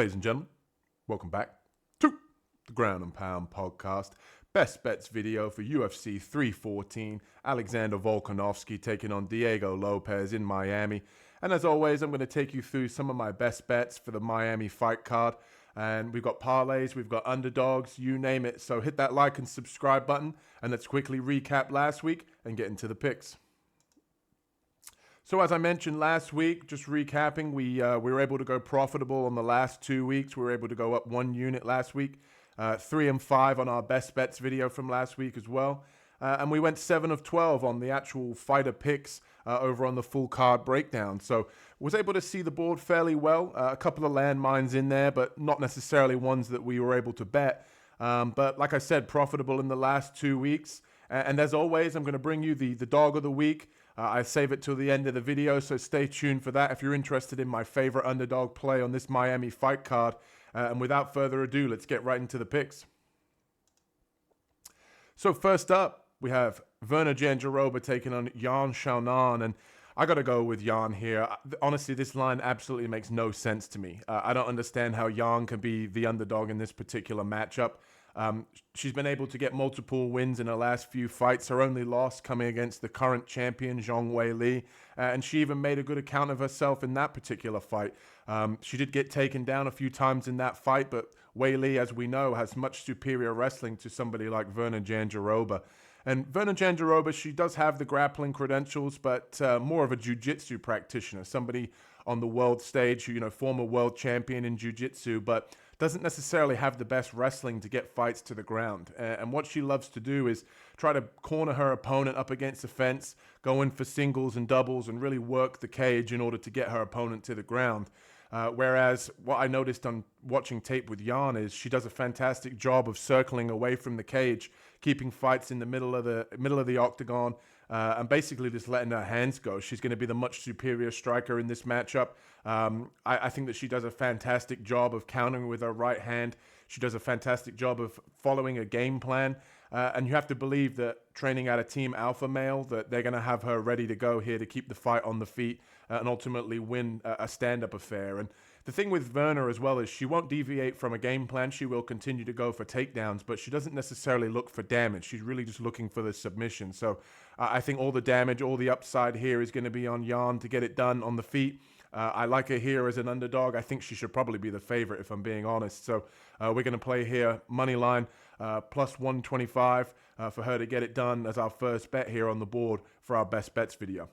Ladies and gentlemen, welcome back to the Ground and Pound podcast. Best bets video for UFC 314. Alexander Volkanovski taking on Diego Lopez in Miami. And as always, I'm going to take you through some of my best bets for the Miami fight card. And we've got parlays, we've got underdogs, you name it. So hit that like and subscribe button. And let's quickly recap last week and get into the picks. So as I mentioned last week, just recapping, we were able to go profitable on the last 2 weeks. We were able to go up 1 unit last week, 3 and 5 on our best bets video from last week as well. And we went 7 of 12 on the actual fighter picks over on the full card breakdown. So was able to see the board fairly well. A couple of landmines in there, but not necessarily ones that we were able to bet. But like I said, profitable in the last 2 weeks. And as always, I'm going to bring you the dog of the week. I save it till the end of the video, so stay tuned for that if you're interested in my favorite underdog play on this Miami fight card. And without further ado, let's get right into the picks. So first up, we have Virna Jandiroba taking on Jan Xiaonan, and I got to go with Jan here. Honestly, this line absolutely makes no sense to me. I don't understand how Jan can be the underdog in this particular matchup. She's been able to get multiple wins in her last few fights. Her only loss coming against the current champion, Zhang Weili, and she even made a good account of herself in that particular fight. She did get taken down a few times in that fight, but Weili, as we know, has much superior wrestling to somebody like Virna Jandiroba. And Virna Jandiroba, she does have the grappling credentials, but more of a jiu-jitsu practitioner, somebody on the world stage, who, former world champion in jiu-jitsu, but doesn't necessarily have the best wrestling to get fights to the ground. And what she loves to do is try to corner her opponent up against the fence, go in for singles and doubles, and really work the cage in order to get her opponent to the ground. Whereas what I noticed on watching tape with Jan is she does a fantastic job of circling away from the cage, keeping fights in the middle of the octagon, and basically just letting her hands go. She's going to be the much superior striker in this matchup. I think that she does a fantastic job of countering with her right hand. She does a fantastic job of following a game plan. And you have to believe that training out a team alpha male, that they're going to have her ready to go here to keep the fight on the feet and ultimately win a stand-up affair. And the thing with Virna as well is she won't deviate from a game plan. She will continue to go for takedowns, but she doesn't necessarily look for damage. She's really just looking for the submission. So I think all the damage, all the upside here is going to be on Jan to get it done on the feet. I like her here as an underdog. I think she should probably be the favorite if I'm being honest. So we're going to play here money line plus 125 for her to get it done as our first bet here on the board for our best bets video.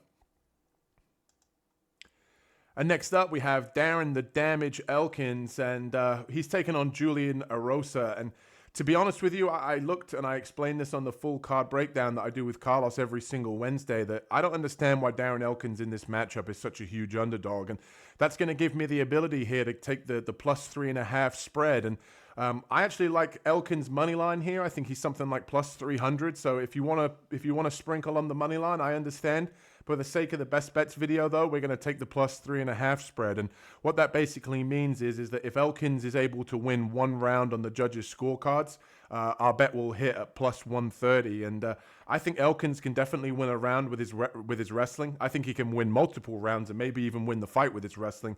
And next up, we have Darren the Damage Elkins, and he's taking on Julian Erosa. And to be honest with you, I looked and I explained this on the full card breakdown that I do with Carlos every single Wednesday, that I don't understand why Darren Elkins in this matchup is such a huge underdog. And that's going to give me the ability here to take the plus 3.5 spread. And I actually like Elkins' money line here. I think he's something like plus 300. So if you want to sprinkle on the money line, I understand. For the sake of the best bets video, though, we're going to take the plus 3.5 spread. And what that basically means is that if Elkins is able to win one round on the judges' scorecards, our bet will hit at plus 130. And I think Elkins can definitely win a round with his wrestling. I think he can win multiple rounds and maybe even win the fight with his wrestling.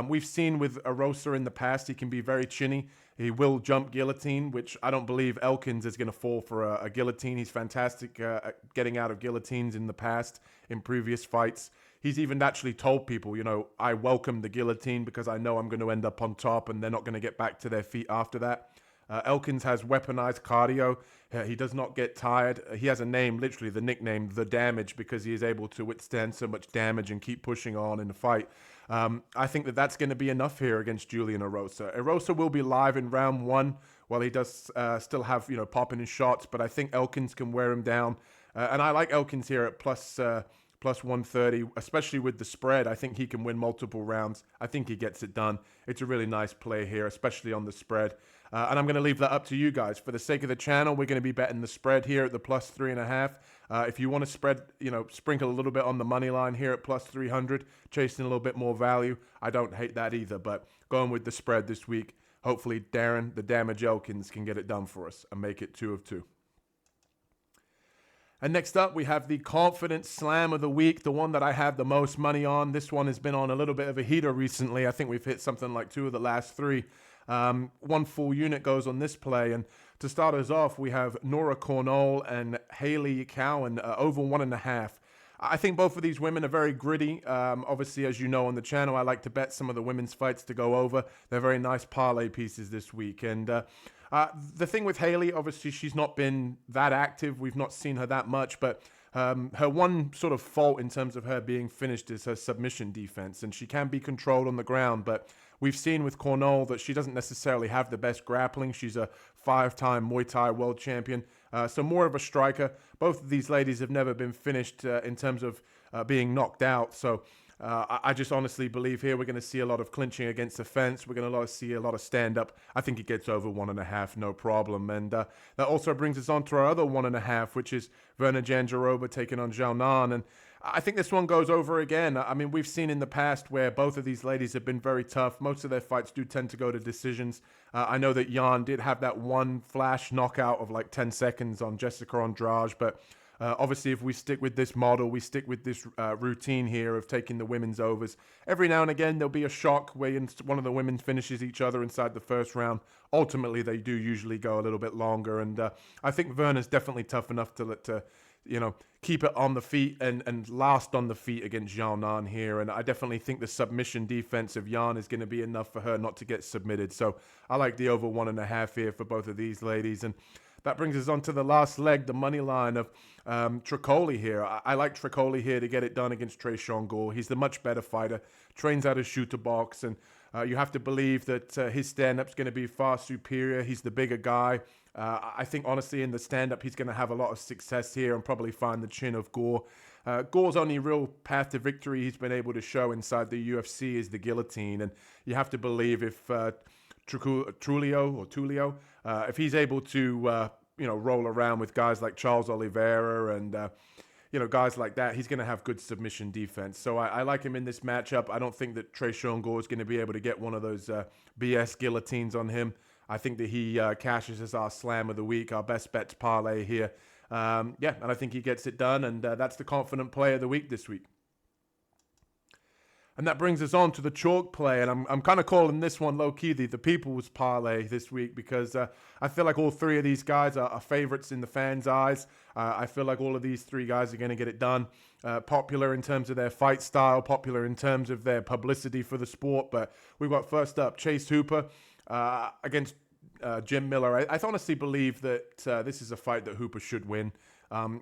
We've seen with Erosa in the past, he can be very chinny. He will jump guillotine, which I don't believe Elkins is going to fall for a guillotine. He's fantastic at getting out of guillotines in the past, in previous fights. He's even actually told people, I welcome the guillotine because I know I'm going to end up on top and they're not going to get back to their feet after that. Elkins has weaponized cardio. He does not get tired. He has a name, literally the nickname, The Damage, because he is able to withstand so much damage and keep pushing on in the fight. I think that that's going to be enough here against Julian Erosa. Erosa will be live in round 1 while he does still have, popping his shots, but I think Elkins can wear him down. And I like Elkins here at plus 130, especially with the spread. I think he can win multiple rounds. I think he gets it done. It's a really nice play here, especially on the spread. And I'm going to leave that up to you guys. For the sake of the channel, we're going to be betting the spread here at the plus 3.5. If you want to spread, sprinkle a little bit on the money line here at plus 300, chasing a little bit more value, I don't hate that either. But going with the spread this week, hopefully Darren, the Damage Elkins, can get it done for us and make it 2 of 2. And next up, we have the confidence slam of the week, the one that I have the most money on. This one has been on a little bit of a heater recently. I think we've hit something like 2 of the last 3. One full unit goes on this play. And to start us off, we have Nora Cornell and Haley Cowan over 1.5. I think both of these women are very gritty. Obviously, as you know on the channel, I like to bet some of the women's fights to go over. They're very nice parlay pieces this week. And the thing with Haley, obviously, she's not been that active. We've not seen her that much. But her one sort of fault in terms of her being finished is her submission defense. And she can be controlled on the ground. But we've seen with Cornell that she doesn't necessarily have the best grappling. She's a 5-time Muay Thai world champion. So more of a striker. Both of these ladies have never been finished in terms of being knocked out. So I just honestly believe here we're going to see a lot of clinching against the fence. We're going to see a lot of stand-up. I think it gets over 1.5, no problem. And that also brings us on to our other 1.5, which is Verna Jandiroba taking on Zhao Nan. And I think this one goes over again. I mean, we've seen in the past where both of these ladies have been very tough. Most of their fights do tend to go to decisions. I know that Jan did have that one flash knockout of like 10 seconds on Jessica Andrade, but obviously if we stick with this model, we stick with this routine here of taking the women's overs. Every now and again, there'll be a shock where one of the women finishes each other inside the first round. Ultimately, they do usually go a little bit longer, and I think Verna's definitely tough enough to keep it on the feet and last on the feet against Zhao Nan here. And I definitely think the submission defense of Jan is going to be enough for her not to get submitted. So I like the over 1.5 here for both of these ladies. And that brings us on to the last leg, the money line of Tricoli here. I like Tricoli here to get it done against Tresean Gore. He's the much better fighter, trains out of shooter box, and you have to believe that his stand-up's going to be far superior. He's the bigger guy. I think, honestly, in the stand-up, he's going to have a lot of success here and probably find the chin of Gore. Gore's only real path to victory he's been able to show inside the UFC is the guillotine, and you have to believe if Tulio, if he's able to, roll around with guys like Charles Oliveira and, guys like that, he's going to have good submission defense. So I like him in this matchup. I don't think that Tresean Gore is going to be able to get one of those BS guillotines on him. I think that he cashes as our slam of the week, our best bets parlay here. And I think he gets it done, and that's the confident play of the week this week. And that brings us on to the chalk play, and I'm kind of calling this one low-key the people's parlay this week because I feel like all 3 of these guys are favorites in the fans' eyes. I feel like all of these 3 guys are going to get it done. Popular in terms of their fight style, popular in terms of their publicity for the sport. But we've got first up Chase Hooper against Jim Miller. I honestly believe that this is a fight that Hooper should win.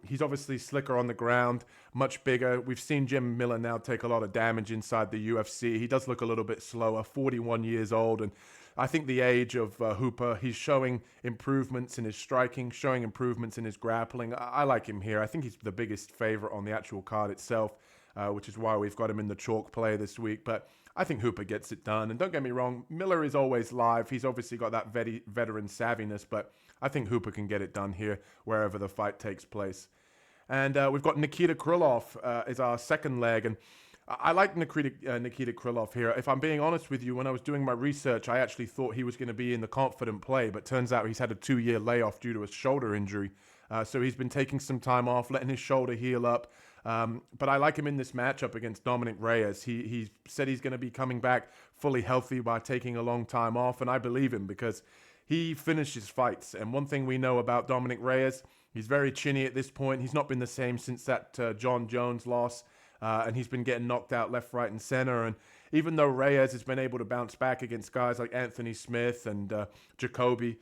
He's obviously slicker on the ground, much bigger. We've seen Jim Miller now take a lot of damage inside the UFC. He does look a little bit slower, 41 years old. And I think the age of Hooper, he's showing improvements in his striking, showing improvements in his grappling. I like him here. I think he's the biggest favorite on the actual card itself, which is why we've got him in the chalk play this week. But I think Hooper gets it done. And don't get me wrong, Miller is always live. He's obviously got that veteran savviness, but I think Hooper can get it done here wherever the fight takes place. And we've got Nikita Krylov as our second leg. And I like Nikita Krylov here. If I'm being honest with you, when I was doing my research, I actually thought he was going to be in the confident play, but turns out he's had a 2-year layoff due to a shoulder injury. So he's been taking some time off, letting his shoulder heal up. But I like him in this matchup against Dominic Reyes. He said he's going to be coming back fully healthy by taking a long time off, and I believe him because he finishes fights. And one thing we know about Dominic Reyes, he's very chinny at this point. He's not been the same since that John Jones loss, and he's been getting knocked out left, right, and center. And even though Reyes has been able to bounce back against guys like Anthony Smith and Jacoby,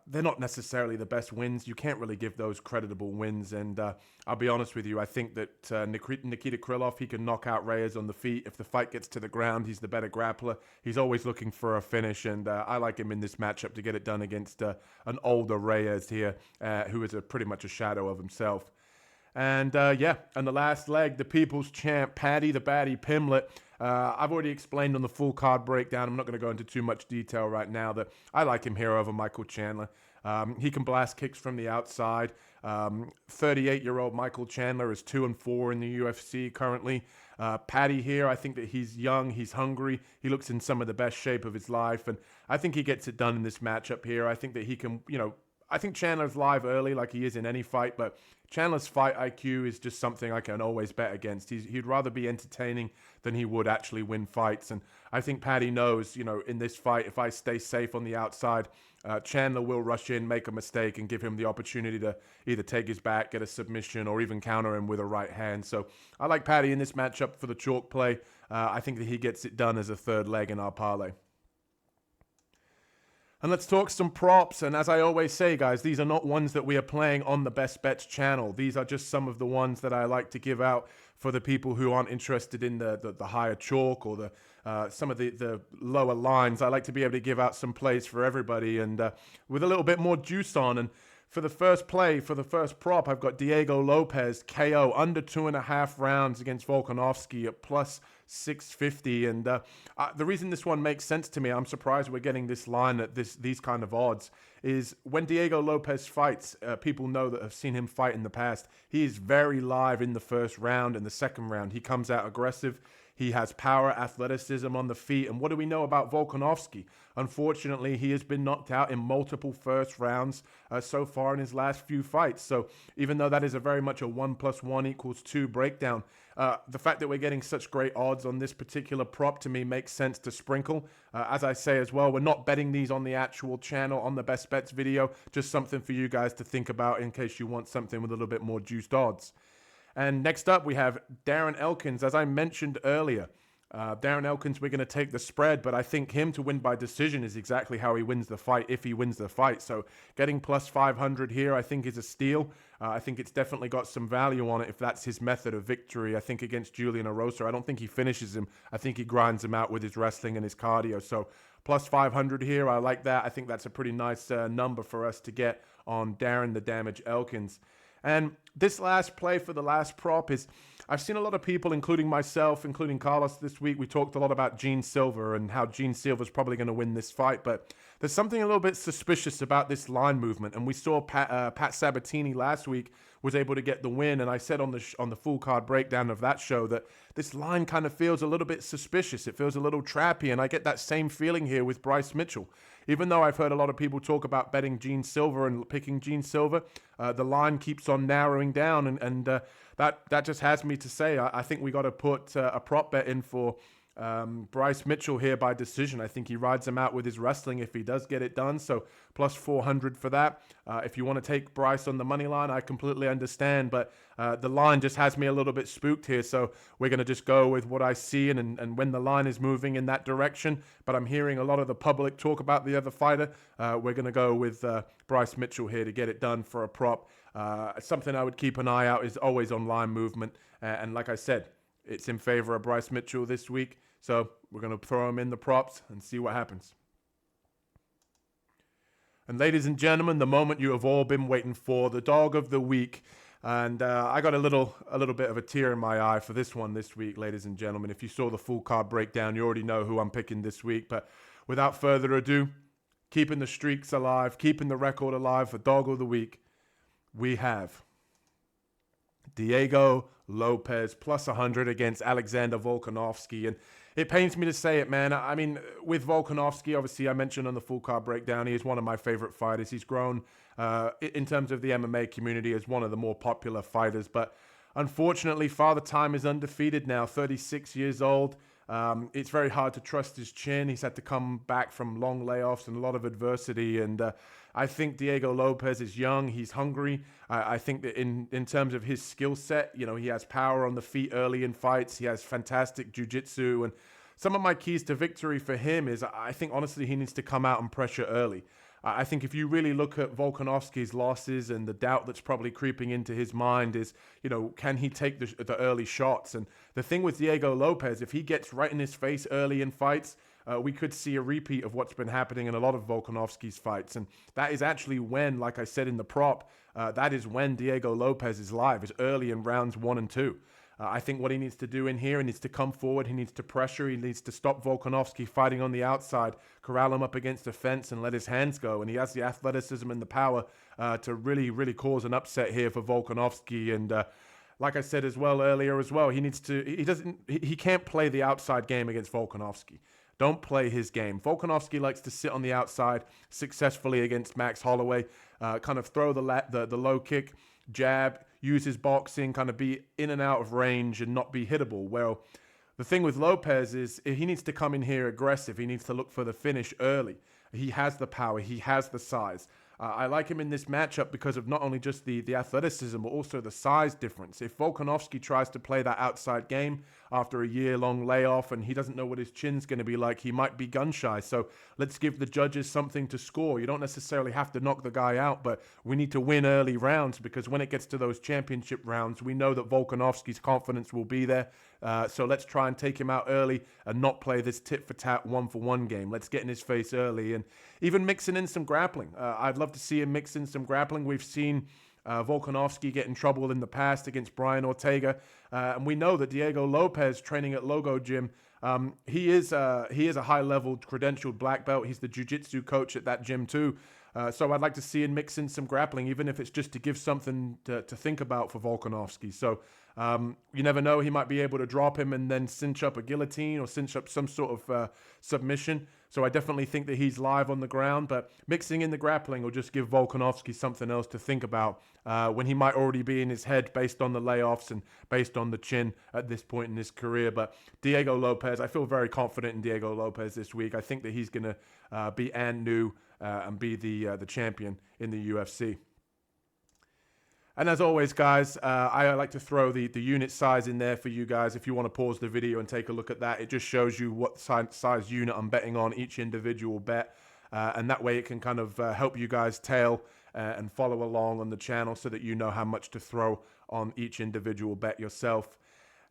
they're not necessarily the best wins. You can't really give those creditable wins. And I'll be honest with you, I think that Nikita Krylov, he can knock out Reyes on the feet. If the fight gets to the ground, he's the better grappler. He's always looking for a finish, and I like him in this matchup to get it done against an older Reyes here, who is pretty much a shadow of himself. And and the last leg, the people's champ, Paddy the Baddy Pimblett. I've already explained on the full card breakdown. I'm not going to go into too much detail right now that I like him here over Michael Chandler. He can blast kicks from the outside. 38-year-old Michael Chandler is 2-4 in the UFC currently. Paddy here, I think that he's young, he's hungry. He looks in some of the best shape of his life, and I think he gets it done in this matchup here. I think that he can, I think Chandler's live early like he is in any fight, but Chandler's fight IQ is just something I can always bet against. He'd rather be entertaining than he would actually win fights. And I think Paddy knows, in this fight, if I stay safe on the outside, Chandler will rush in, make a mistake, and give him the opportunity to either take his back, get a submission, or even counter him with a right hand. So I like Paddy in this matchup for the chalk play. I think that he gets it done as a third leg in our parlay. And let's talk some props. And as I always say, guys, these are not ones that we are playing on the Best Bets channel. These are just some of the ones that I like to give out for the people who aren't interested in the higher chalk or some of the lower lines. I like to be able to give out some plays for everybody and with a little bit more juice on. And for the first play, for the first prop, I've got Diego Lopez KO under 2.5 rounds against Volkanovski at plus 650. And the reason this one makes sense to me, I'm surprised we're getting this line at these kind of odds, is when Diego Lopez fights, people know that have seen him fight in the past, he is very live in the first round and the second round. He comes out aggressive. He has power, athleticism on the feet. And what do we know about Volkanovski? Unfortunately, he has been knocked out in multiple first rounds so far in his last few fights. So even though that is a very much a 1 + 1 = 2 breakdown, the fact that we're getting such great odds on this particular prop to me makes sense to sprinkle. As I say as well, we're not betting these on the actual channel, on the Best Bets video, just something for you guys to think about in case you want something with a little bit more juiced odds. And next up, we have Darren Elkins. As I mentioned earlier, Darren Elkins, we're going to take the spread, but I think him to win by decision is exactly how he wins the fight, if he wins the fight. So getting plus 500 here, I think, is a steal. I think it's definitely got some value on it if that's his method of victory. I think against Julian Erosa, I don't think he finishes him. I think he grinds him out with his wrestling and his cardio. So plus 500 here, I like that. I think that's a pretty nice number for us to get on Darren the Damage Elkins. And this last play for the last prop is, I've seen a lot of people, including myself, including Carlos this week, we talked a lot about Gene Silver and how Gene Silver's probably going to win this fight, but there's something a little bit suspicious about this line movement, and we saw Pat Sabatini last week was able to get the win, and I said on the full card breakdown of that show that this line kind of feels a little bit suspicious. It feels a little trappy, and I get that same feeling here with Bryce Mitchell. Even though I've heard a lot of people talk about betting Gene Silver and picking Gene Silver, the line keeps on narrowing down, and that just has me to say I think we got to put a prop bet in for Bryce Mitchell here by decision. I think he rides him out with his wrestling if he does get it done. So plus 400 for that. If you want to take Bryce on the money line, I completely understand. But the line just has me a little bit spooked here. So we're going to just go with what I see and when the line is moving in that direction. But I'm hearing a lot of the public talk about the other fighter. We're going to go with Bryce Mitchell here to get it done for a prop. Something I would keep an eye out is always on line movement. And like I said, it's in favor of Bryce Mitchell this week. So we're going to throw him in the props and see what happens. And ladies and gentlemen, the moment you have all been waiting for, the dog of the week. And I got a little bit of a tear in my eye for this one this week, ladies and gentlemen. If you saw the full card breakdown, you already know who I'm picking this week. But without further ado, keeping the streaks alive, keeping the record alive for dog of the week, we have Diego Lopez plus 100 against Alexander Volkanovski. And it pains me to say it, man. I mean, with Volkanovski, obviously, I mentioned on the full card breakdown, he is one of my favorite fighters. He's grown in terms of the MMA community as one of the more popular fighters. But unfortunately, Father Time is undefeated now, 36 years old. It's very hard to trust his chin. He's had to come back from long layoffs and a lot of adversity. And I think Diego Lopez is young. He's hungry. I think that in terms of his skill set, he has power on the feet early in fights. He has fantastic jiu-jitsu. And some of my keys to victory for him is I think, honestly, he needs to come out and pressure early. I think if you really look at Volkanovski's losses and the doubt that's probably creeping into his mind is, can he take the early shots? And the thing with Diego Lopez, if he gets right in his face early in fights, we could see a repeat of what's been happening in a lot of Volkanovski's fights. And that is actually when, like I said in the prop, that is when Diego Lopez is live, is early in rounds 1 and 2. I think what he needs to do in here, he needs to come forward, he needs to pressure, he needs to stop Volkanovski fighting on the outside, corral him up against the fence and let his hands go. And he has the athleticism and the power to really, really cause an upset here for Volkanovski. And like I said as well earlier as well, he can't play the outside game against Volkanovski. Don't play his game. Volkanovski likes to sit on the outside successfully against Max Holloway, kind of throw the low kick, jab, use his boxing, kind of be in and out of range and not be hittable. Well, the thing with Lopez is he needs to come in here aggressive. He needs to look for the finish early. He has the power. He has the size. I like him in this matchup because of not only just the athleticism, but also the size difference. If Volkanovski tries to play that outside game after a year-long layoff and he doesn't know what his chin's going to be like, he might be gun-shy. So let's give the judges something to score. You don't necessarily have to knock the guy out, but we need to win early rounds because when it gets to those championship rounds, we know that Volkanovski's confidence will be there. So let's try and take him out early and not play this tit-for-tat one-for-one game. Let's get in his face early and even mixing in some grappling. I'd love to see him mix in some grappling. We've seen Volkanovski get in trouble in the past against Brian Ortega. And we know that Diego Lopez, training at Logo Gym, he is a high-level credentialed black belt. He's the jiu-jitsu coach at that gym too. So I'd like to see him mix in some grappling, even if it's just to give something to think about for Volkanovski. So you never know. He might be able to drop him and then cinch up a guillotine or cinch up some sort of submission. So I definitely think that he's live on the ground. But mixing in the grappling will just give Volkanovski something else to think about when he might already be in his head based on the layoffs and based on the chin at this point in his career. But Diego Lopez, I feel very confident in Diego Lopez this week. I think that he's going to be new and be the champion in the UFC. And as always, guys, I like to throw the unit size in there for you guys. If you want to pause the video and take a look at that, it just shows you what size unit I'm betting on each individual bet. And that way it can kind of help you guys tail and follow along on the channel so that you know how much to throw on each individual bet yourself.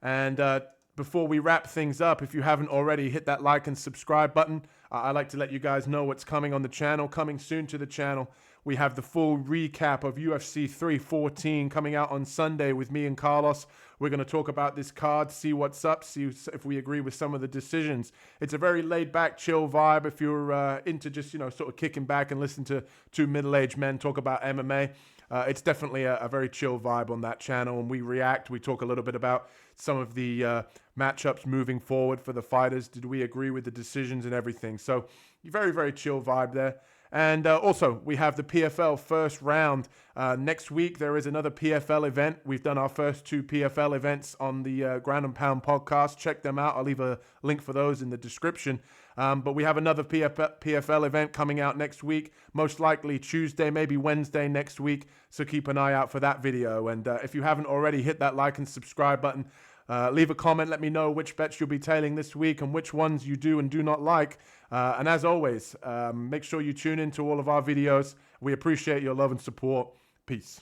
And before we wrap things up, if you haven't already, hit that like and subscribe button. I like to let you guys know what's coming on the channel. Coming soon to the channel, we have the full recap of UFC 314 coming out on Sunday with me and Carlos. We're going to talk about this card, see what's up, see if we agree with some of the decisions. It's a very laid-back, chill vibe. If you're into just, sort of kicking back and listen to two middle-aged men talk about MMA, it's definitely a very chill vibe on that channel. And we react. We talk a little bit about some of the matchups moving forward for the fighters. Did we agree with the decisions and everything? So very, very chill vibe there. And also, we have the PFL first round. Next week, there is another PFL event. We've done our first two PFL events on the Ground and Pound podcast. Check them out. I'll leave a link for those in the description. But we have another PFL event coming out next week, most likely Tuesday, maybe Wednesday next week. So keep an eye out for that video. And if you haven't already, hit that like and subscribe button. Leave a comment. Let me know which bets you'll be tailing this week and which ones you do and do not like. And as always, make sure you tune in to all of our videos. We appreciate your love and support. Peace.